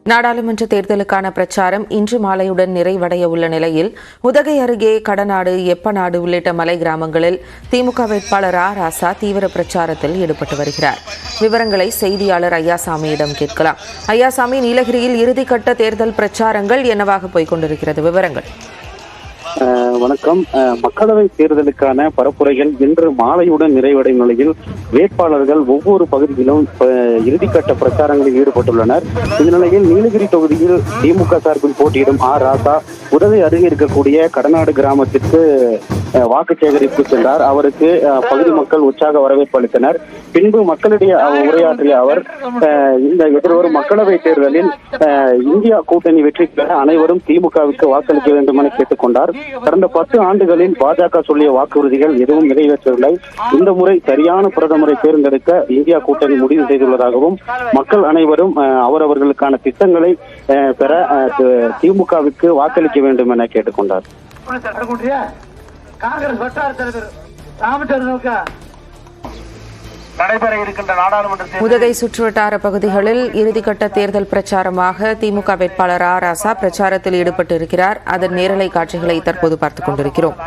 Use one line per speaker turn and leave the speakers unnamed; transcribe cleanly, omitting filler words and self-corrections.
நாடாளுமன்ற தேர்தலுக்கான பிரச்சாரம் இன்று மாலையுடன் நிறைவடைய உள்ள நிலையில் உதகை அருகே கடநாடு, எப்பநாடு உள்ளிட்ட மலை கிராமங்களில் திமுக வேட்பாளர் ராசா தீவிர பிரச்சாரத்தில் ஈடுபட்டு வருகிறார். விவரங்களை செய்தியாளர் ஐயாசாமியிடம் கேட்கலாம். ஐயாசாமி, நீலகிரியில் இறுதிக்கட்ட தேர்தல் பிரச்சாரங்கள் என்னவாக போய்க் கொண்டிருக்கிறது? விவரங்கள்.
வணக்கம். மக்களவை தேர்தலுக்கான பரப்புரைகள் இன்று மாலையுடன் நிறைவடையும் நிலையில் வேட்பாளர்கள் ஒவ்வொரு பகுதியிலும் இறுதிக்கட்ட பிரச்சாரங்களில் ஈடுபட்டுள்ளனர். இந்த நிலையில் நீலகிரி தொகுதியில் திமுக சார்பில் போட்டியிடும் ராசா உதகை அருகே இருக்கக்கூடிய கடநாடு கிராமத்திற்கு வாக்கு சேகரிப்பு சென்றார். அவருக்கு பகுதி மக்கள் உற்சாக வரவேற்பு அளித்தனர். பின்பு மக்களிடையே உரையாற்றிய அவர் இந்த எதிர்வரும் மக்களவை தேர்தலில் இந்தியா கூட்டணி வெற்றி பெற அனைவரும் திமுகவுக்கு வாக்களிக்க வேண்டும் என கேட்டுக்கொண்டார். கடந்த 10 ஆண்டுகளில் பாஜக சொல்லிய வாக்குறுதிகள் எதுவும் நிறைவேற்றவில்லை. இந்த முறை சரியான பிரதமரை தேர்ந்தெடுக்க இந்தியா கூட்டணி முடிவு செய்துள்ளதாகவும் மக்கள் அனைவரும் அவரவர்களுக்கான திட்டங்களை பெற திமுகவுக்கு வாக்களிக்க வேண்டும் என கேட்டுக்கொண்டார்.
உதகை சுற்றுவட்டார பகுதிகளில் இறுதிக்கட்ட தேர்தல் பிரச்சாரமாக திமுக வேட்பாளர் ராசா பிரச்சாரத்தில் ஈடுபட்டு இருக்கிறார். அதன் நேரலை காட்சிகளை தற்போது பார்த்துக் கொண்டிருக்கிறோம்.